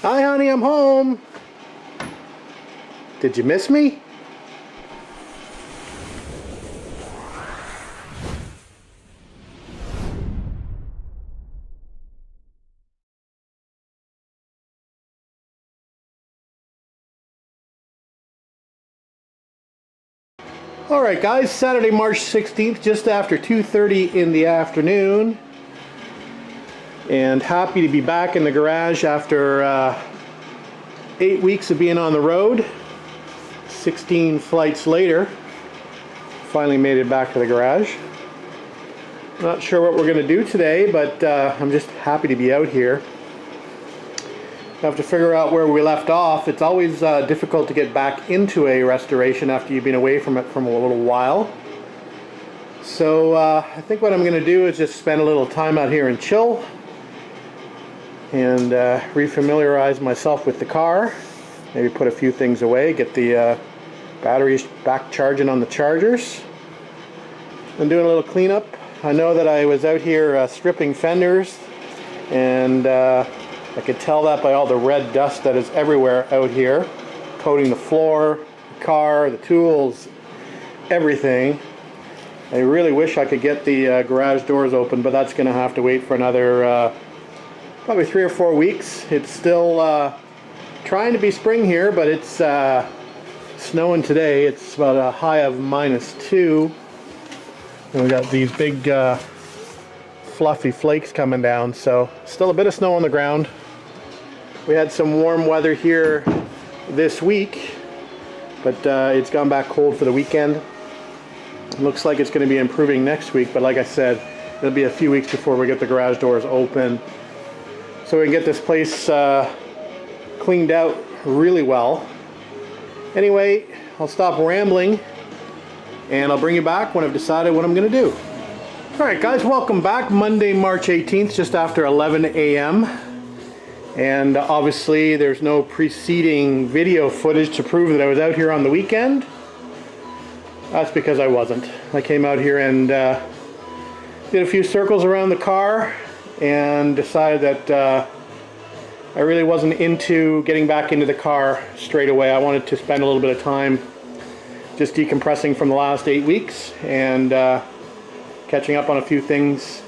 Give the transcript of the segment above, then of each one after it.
Hi honey, I'm home. Did you miss me? Alright guys, Saturday, March 16th, just after 2:30 in the afternoon. And happy to be back in the garage after 8 weeks of being on the road. 16 flights later, finally made it back to the garage. Not sure what we're going to do today, but I'm just happy to be out here. I have to figure out where we left off. It's always difficult to get back into a restoration after you've been away from it for a little while. So I think what I'm going to do is just spend a little time out here and chill and refamiliarize myself with the car. Maybe put a few things away, get the batteries back charging on the chargers. I'm doing a little cleanup. I know that I was out here stripping fenders, and I could tell that by all the red dust that is everywhere out here, coating the floor, the car, the tools, everything. I really wish I could get the garage doors open, but that's going to have to wait for another probably 3 or 4 weeks. It's still trying to be spring here, but it's snowing today. It's about a high of -2. And we got these big fluffy flakes coming down, so still a bit of snow on the ground. We had some warm weather here this week, but it's gone back cold for the weekend. It looks like it's going to be improving next week, but like I said, it'll be a few weeks before we get the garage doors open, so we can get this place cleaned out really well. Anyway, I'll stop rambling and I'll bring you back when I've decided what I'm going to do. Alright guys, welcome back. Monday, March 18th, just after 11 a.m. And obviously there's no preceding video footage to prove that I was out here on the weekend. That's because I wasn't. I came out here and did a few circles around the car and decided that I really wasn't into getting back into the car straight away. I wanted to spend a little bit of time just decompressing from the last 8 weeks and catching up on a few things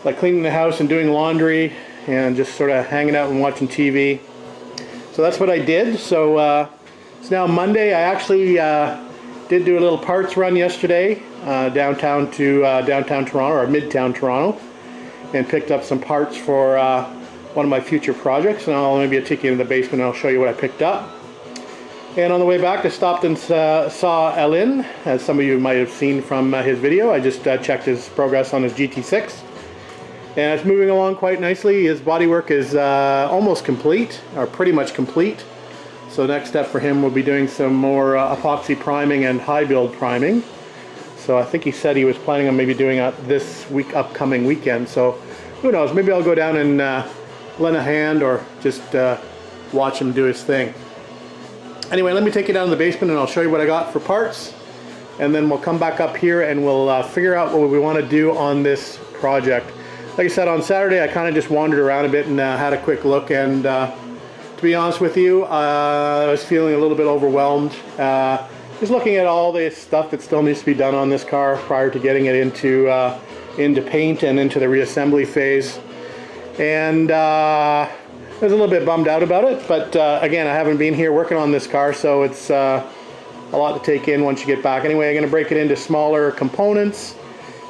like cleaning the house and doing laundry and just sort of hanging out and watching TV. So that's what I did. So it's now Monday. I actually did do a little parts run yesterday downtown to downtown Toronto, or midtown Toronto, and picked up some parts for one of my future projects. And I'll maybe take you into the basement and I'll show you what I picked up. And on the way back, I stopped and saw Alain, as some of you might have seen from his video. I just checked his progress on his GT6, and it's moving along quite nicely. His bodywork is almost complete, or pretty much complete. So next step for him will be doing some more epoxy priming and high build priming. So I think he said he was planning on maybe doing it this upcoming weekend. So who knows? Maybe I'll go down and lend a hand, or just watch him do his thing. Anyway, let me take you down to the basement and I'll show you what I got for parts, and then we'll come back up here and we'll figure out what we want to do on this project. Like I said, on Saturday I kind of just wandered around a bit and had a quick look, and to be honest with you, I was feeling a little bit overwhelmed. Just looking at all the stuff that still needs to be done on this car prior to getting it into paint and into the reassembly phase. And I was a little bit bummed out about it, but again, I haven't been here working on this car, so it's a lot to take in once you get back. Anyway, I'm going to break it into smaller components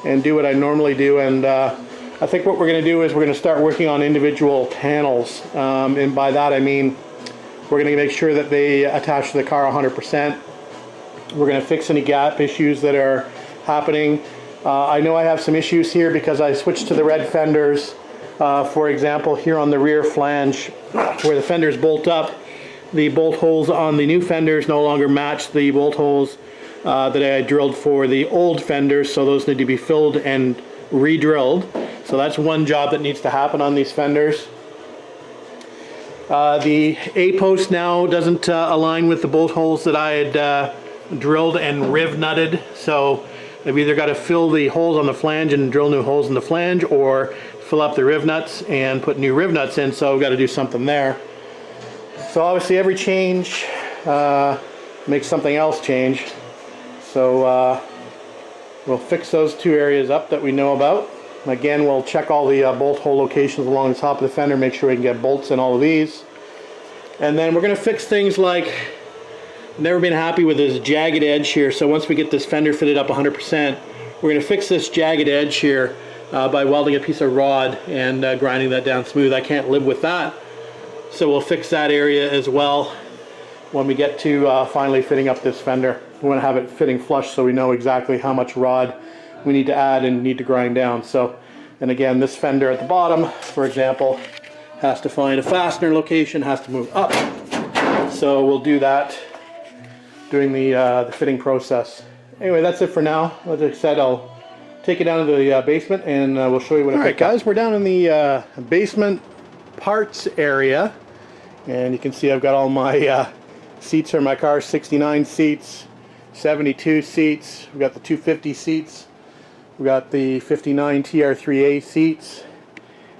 and do what I normally do, and I think what we're going to do is we're going to start working on individual panels, and by that I mean we're going to make sure that they attach to the car 100%. We're going to fix any gap issues that are happening. I know I have some issues here because I switched to the red fenders. For example, here on the rear flange where the fenders bolt up, the bolt holes on the new fenders no longer match the bolt holes that I drilled for the old fenders, so those need to be filled and re-drilled. So that's one job that needs to happen on these fenders. The A-post now doesn't align with the bolt holes that I had drilled and riv nutted, so I've either got to fill the holes on the flange and drill new holes in the flange, or fill up the riv nuts and put new riv nuts in, so we've got to do something there. So obviously every change makes something else change. So we'll fix those two areas up that we know about. Again, we'll check all the bolt hole locations along the top of the fender, make sure we can get bolts in all of these. And then we're going to fix things like, never been happy with this jagged edge here, so once we get this fender fitted up 100%, we're going to fix this jagged edge here by welding a piece of rod and grinding that down smooth. I can't live with that, so we'll fix that area as well when we get to finally fitting up this fender. We want to have it fitting flush so we know exactly how much rod we need to add and need to grind down. So, and again, this fender at the bottom, for example, has to find a fastener location, has to move up. So we'll do that during the fitting process. Anyway, that's it for now. As I said, I'll take you down to the basement and we'll show you what I picked up. Alright guys, we're down in the basement parts area, and you can see I've got all my seats for my car, 69 seats, 72 seats, we've got the 250 seats, we've got the 59 TR3A seats,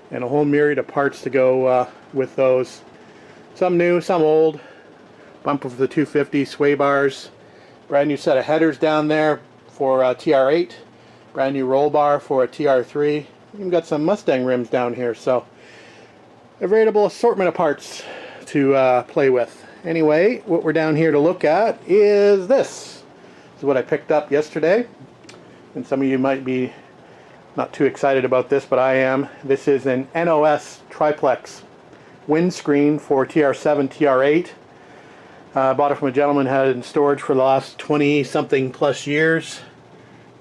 and a whole myriad of parts to go with those. Some new, some old. Bumper for the 250, sway bars, brand new set of headers down there for TR8, brand new roll bar for a TR3. Even got some Mustang rims down here, so a veritable assortment of parts to play with. Anyway, what we're down here to look at is this. This is what I picked up yesterday, and some of you might be not too excited about this, but I am. This is an NOS triplex windscreen for TR7, TR8. Bought it from a gentleman who had it in storage for the last 20 something plus years.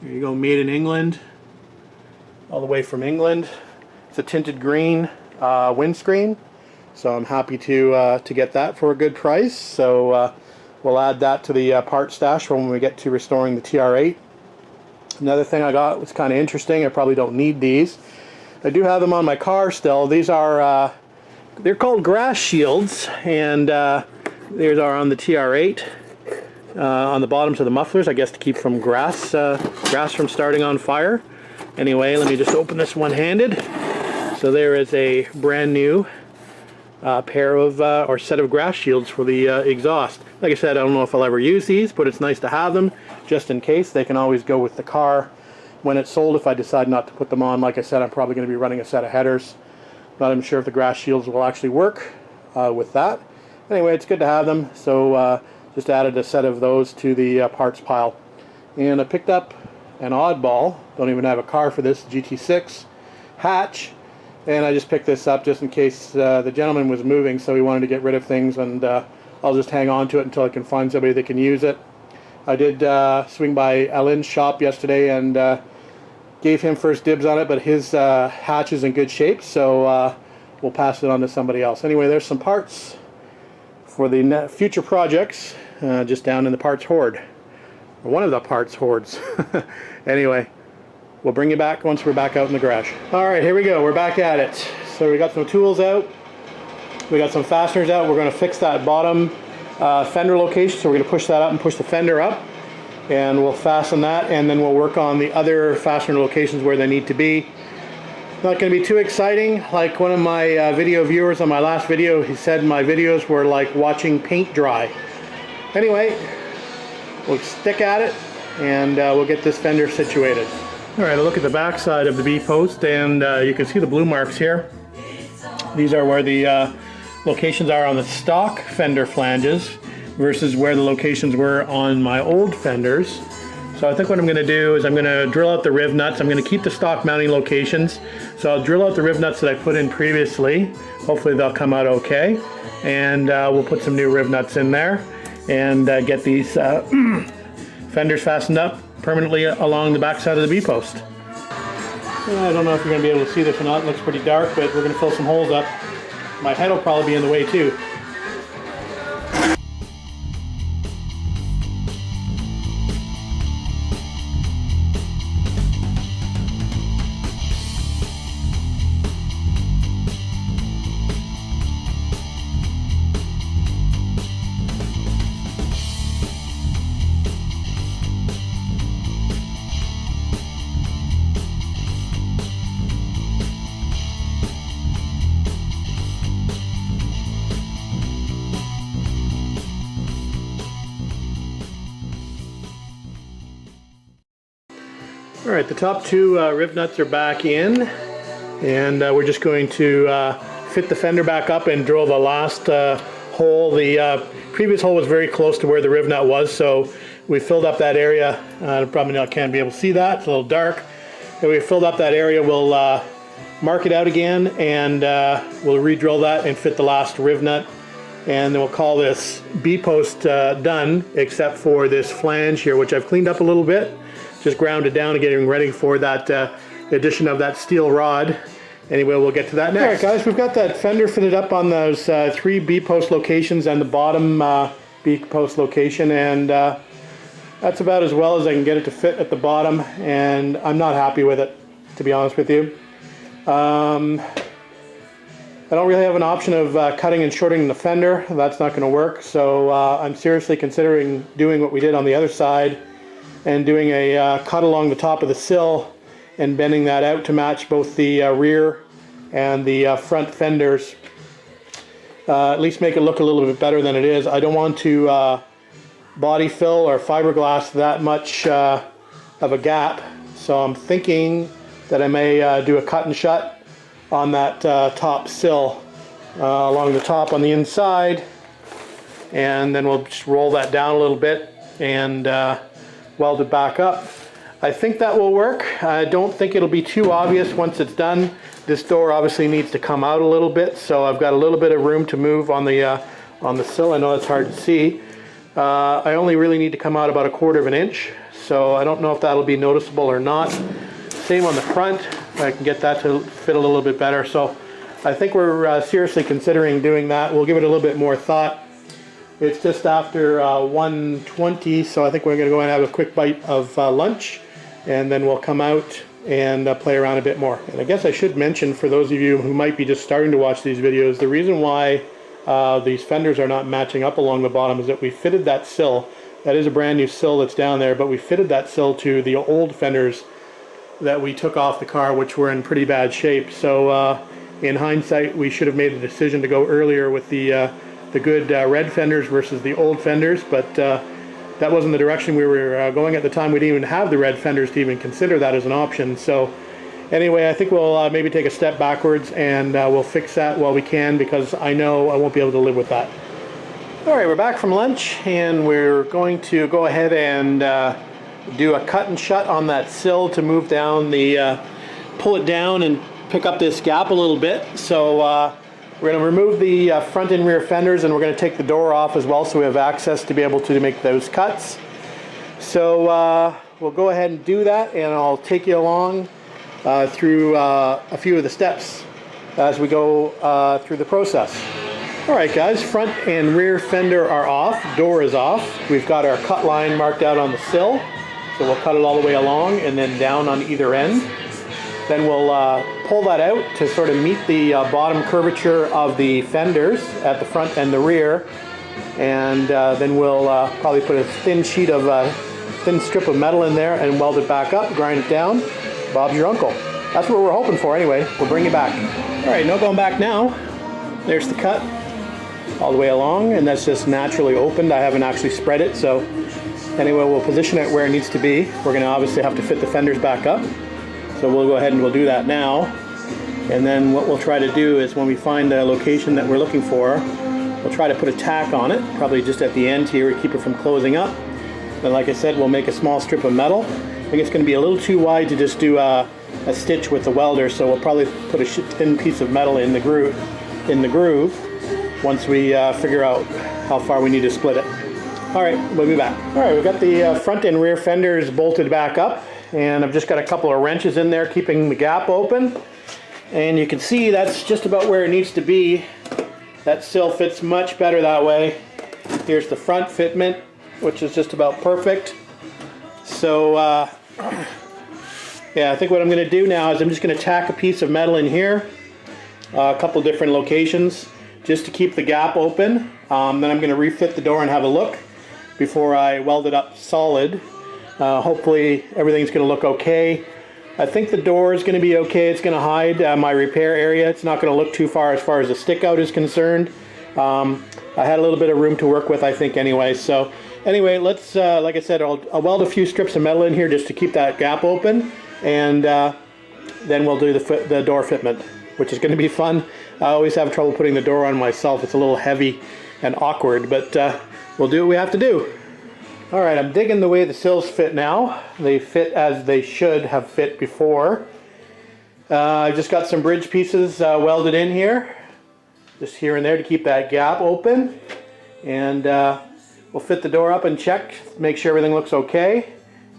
Here you go, made in England, all the way from England. It's a tinted green windscreen, so I'm happy to get that for a good price. So we'll add that to the part stash when we get to restoring the TR8. Another thing I got was kind of interesting. I probably don't need these. I do have them on my car still. These are they're called grass shields, and these are on the TR8 on the bottoms of the mufflers, I guess to keep from grass from starting on fire. Anyway, let me just open this one-handed. So there is a brand new pair of or set of grass shields for the exhaust. Like I said, I don't know if I'll ever use these, but it's nice to have them just in case. They can always go with the car when it's sold if I decide not to put them on. Like I said, I'm probably going to be running a set of headers. Not even sure if the grass shields will actually work with that. Anyway, it's good to have them, so just added a set of those to the parts pile. And I picked up an oddball, don't even have a car for this, GT6 hatch, and I just picked this up just in case the gentleman was moving, so he wanted to get rid of things, and I'll just hang on to it until I can find somebody that can use it. I did swing by Alan's shop yesterday and gave him first dibs on it, but his hatch is in good shape, so we'll pass it on to somebody else. Anyway, there's some parts for the future projects just down in the parts hoard, or one of the parts hoards. Anyway, we'll bring you back once we're back out in the garage. Alright, here we go, we're back at it. So we got some tools out, we got some fasteners out. We're going to fix that bottom fender location, so we're going to push that up and push the fender up, and we'll fasten that, and then we'll work on the other fastener locations where they need to be. Not going to be too exciting. Like one of my video viewers on my last video, he said my videos were like watching paint dry. Anyway, we'll stick at it and we'll get this fender situated. Alright, a look at the back side of the B-post, and you can see the blue marks here. These are where the locations are on the stock fender flanges versus where the locations were on my old fenders. So I think what I'm going to do is I'm going to drill out the riv nuts. I'm going to keep the stock mounting locations. So I'll drill out the riv nuts that I put in previously. Hopefully they'll come out okay. And we'll put some new riv nuts in there and get these fenders fastened up permanently along the back side of the B-post. I don't know if you're going to be able to see this or not. It looks pretty dark, but we're going to fill some holes up. My head will probably be in the way too. All right, the top two rib nuts are back in, and we're just going to fit the fender back up and drill the last hole. The previous hole was very close to where the rib nut was, so we filled up that area. Probably not can't be able to see that, it's a little dark. And we filled up that area. We'll mark it out again, and we'll re-drill that and fit the last rib nut. And then we'll call this B-post done, except for this flange here, which I've cleaned up a little bit. Just ground it down and getting ready for that addition of that steel rod. Anyway, we'll get to that next. All right, guys, we've got that fender fitted up on those 3 B-post locations and the bottom B-post location, and that's about as well as I can get it to fit at the bottom, and I'm not happy with it, to be honest with you. I don't really have an option of cutting and shortening the fender. That's not going to work, so I'm seriously considering doing what we did on the other side and doing a cut along the top of the sill and bending that out to match both the rear and the front fenders. At least make it look a little bit better than it is. I don't want to body fill or fiberglass that much of a gap, so I'm thinking that I may do a cut and shut on that top sill along the top on the inside, and then we'll just roll that down a little bit and weld it back up. I think that will work. I don't think it'll be too obvious once it's done. This door obviously needs to come out a little bit, so I've got a little bit of room to move on the sill. I know it's hard to see. I only really need to come out about 1/4 of an inch, so I don't know if that'll be noticeable or not. Same on the front. I can get that to fit a little bit better, so I think we're seriously considering doing that. We'll give it a little bit more thought. It's just after 1:20, so I think we're going to go and have a quick bite of lunch, and then we'll come out and play around a bit more. And I guess I should mention, for those of you who might be just starting to watch these videos, the reason why these fenders are not matching up along the bottom is that we fitted that sill. That is a brand new sill that's down there, but we fitted that sill to the old fenders that we took off the car, which were in pretty bad shape. So in hindsight, we should have made the decision to go earlier with the good red fenders versus the old fenders, but that wasn't the direction we were going at the time. We didn't even have the red fenders to even consider that as an option. So anyway, I think we'll maybe take a step backwards, and we'll fix that while we can, because I know I won't be able to live with that. All right, we're back from lunch, and we're going to go ahead and do a cut and shut on that sill to move down the, pull it down and pick up this gap a little bit. So we're going to remove the front and rear fenders, and we're going to take the door off as well, so we have access to be able to make those cuts. So we'll go ahead and do that, and I'll take you along through a few of the steps as we go through the process. Alright guys, front and rear fender are off, door is off. We've got our cut line marked out on the sill, so we'll cut it all the way along and then down on either end. Then we'll pull that out to sort of meet the bottom curvature of the fenders at the front and the rear, and then we'll probably put a thin sheet of thin strip of metal in there and weld it back up, grind it down. Bob's your uncle. That's what we're hoping for anyway. We'll bring you back. Alright, no going back now. There's the cut all the way along, and that's just naturally opened. I haven't actually spread it, so anyway, we'll position it where it needs to be. We're going to obviously have to fit the fenders back up, so we'll go ahead and we'll do that now. And then what we'll try to do is, when we find the location that we're looking for, we'll try to put a tack on it, probably just at the end here to keep it from closing up. Then, like I said, we'll make a small strip of metal. I think it's going to be a little too wide to just do a stitch with the welder, so we'll probably put a thin piece of metal in the groove once we figure out how far we need to split it. Alright, we'll be back. Alright, we've got the front and rear fenders bolted back up, and I've just got a couple of wrenches in there keeping the gap open, and you can see that's just about where it needs to be. That sill fits much better that way. Here's the front fitment, which is just about perfect. So yeah, I think what I'm going to do now is I'm just going to tack a piece of metal in here, a couple different locations, just to keep the gap open. Then I'm going to refit the door and have a look before I weld it up solid. Hopefully everything's going to look okay. I think the door is going to be okay. It's going to hide my repair area. It's not going to look too far as the stick out is concerned. I had a little bit of room to work with, I think, anyway. So Anyway, let's, like I said, I'll weld a few strips of metal in here just to keep that gap open, and then we'll do the door fitment, which is going to be fun. I always have trouble putting the door on myself. It's a little heavy and awkward, but we'll do what we have to do. All right, I'm digging the way the sills fit now. They fit as they should have fit before. I've just got some bridge pieces welded in here, just here and there to keep that gap open, and we'll fit the door up and check, make sure everything looks okay,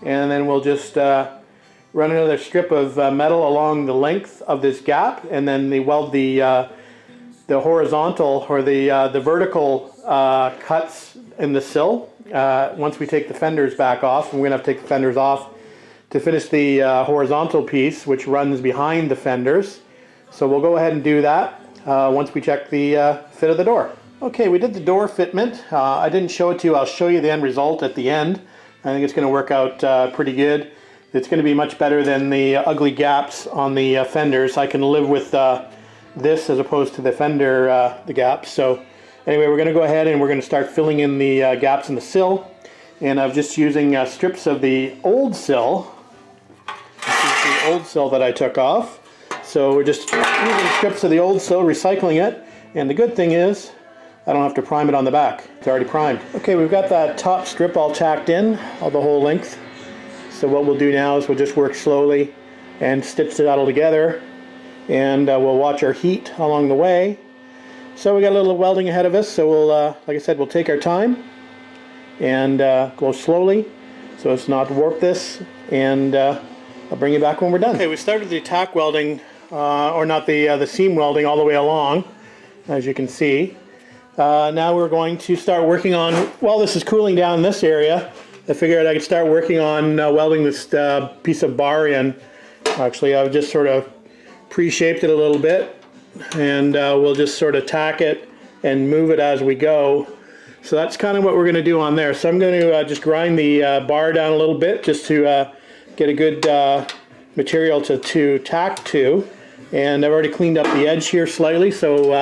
and then we'll just run another strip of metal along the length of this gap, and then they weld the horizontal or the vertical cuts in the sill. Once we take the fenders back off, and we're going to have to take the fenders off to finish the horizontal piece, which runs behind the fenders. So we'll go ahead and do that once we check the fit of the door. Okay, we did the door fitment. I didn't show it to you. I'll show you the end result at the end. I think it's going to work out pretty good. It's going to be much better than the ugly gaps on the fenders. I can live with this as opposed to the fender, the gaps. So anyway, we're going to go ahead and we're going to start filling in the gaps in the sill. And I'm just using strips of the old sill. This is the old sill that I took off. So we're just using strips of the old sill, recycling it. And the good thing is, I don't have to prime it on the back. It's already primed. Okay, we've got that top strip all tacked in, all the whole length. So what we'll do now is we'll just work slowly and stitch it all together. And we'll watch our heat along the way. So we got a little welding ahead of us, so we'll, like I said, we'll take our time and go slowly so as not to warp this, and I'll bring you back when we're done. Okay, we started the tack welding, or not the seam welding, all the way along, as you can see. Now we're going to start working on, while this is cooling down in this area, I figured I could start working on welding this piece of bar in. Actually, I've just sort of pre-shaped it a little bit, and we'll just sort of tack it and move it as we go. So that's kind of what we're going to do on there. So I'm going to just grind the bar down a little bit just to get a good material to tack to. And I've already cleaned up the edge here slightly, so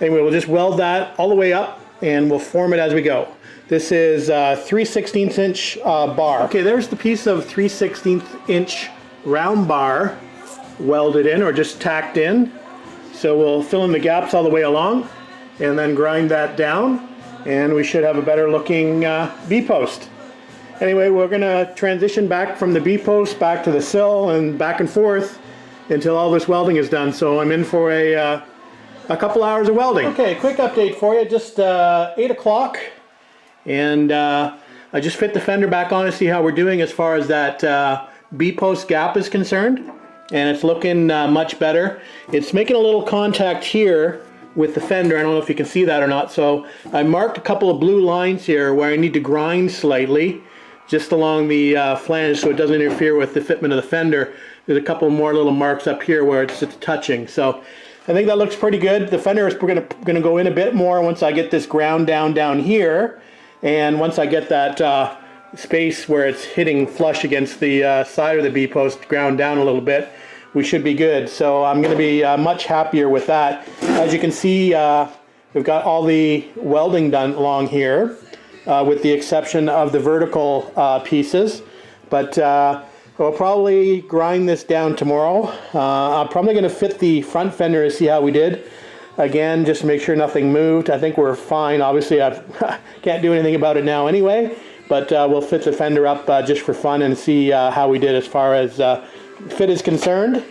anyway, we'll just weld that all the way up and we'll form it as we go. This is 3/16 inch bar. Okay, there's the piece of 3/16 inch round bar welded in, or just tacked in. So we'll fill in the gaps all the way along and then grind that down, and we should have a better looking B-post. Anyway, we're going to transition back from the B-post back to the sill and back and forth until all this welding is done. So I'm in for a couple hours of welding. Okay, quick update for you. Just 8 o'clock, and I just fit the fender back on to see how we're doing as far as that B-post gap is concerned. And it's looking much better. It's making a little contact here with the fender. I don't know if you can see that or not. So I marked a couple of blue lines here where I need to grind slightly just along the flange so it doesn't interfere with the fitment of the fender. There's a couple more little marks up here where it's touching. So I think that looks pretty good. The fender is going to go in a bit more once I get this ground down here, and once I get that space where it's hitting flush against the side of the B-post ground down a little bit, we should be good. So I'm going to be much happier with that. As you can see, we've got all the welding done along here, with the exception of the vertical pieces. But we'll probably grind this down tomorrow. I'm probably going to fit the front fender to see how we did. Again, just to make sure nothing moved. I think we're fine. Obviously, I can't do anything about it now anyway. But we'll fit the fender up just for fun and see how we did as far as fit is concerned.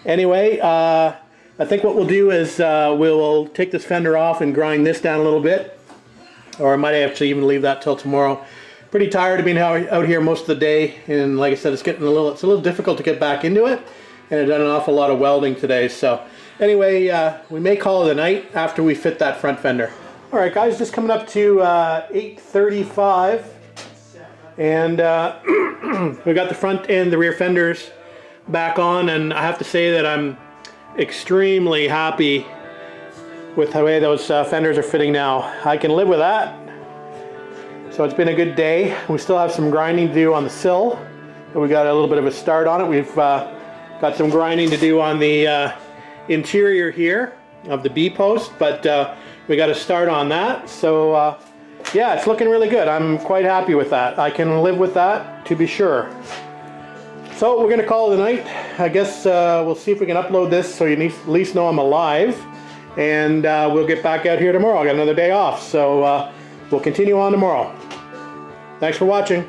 Anyway, I think what we'll do is we'll take this fender off and grind this down a little bit, or I might actually even leave that till tomorrow. Pretty tired of being out here most of the day, and like I said, it's a little difficult to get back into it, and I've done an awful lot of welding today. So anyway, we may call it a night after we fit that front fender. All right, guys, just coming up to 8:35, and we got the front and the rear fenders back on, and I have to say that I'm extremely happy with the way those fenders are fitting now. I can live with that. So it's been a good day. We still have some grinding to do on the sill, but we got a little bit of a start on it. We've got some grinding to do on the interior here of the B-post, but we got to start on that. So yeah, it's looking really good. I'm quite happy with that. I can live with that, to be sure. So we're going to call it a night. I guess we'll see if we can upload this so you at least know I'm alive. And we'll get back out here tomorrow. I got another day off, so we'll continue on tomorrow. Thanks for watching.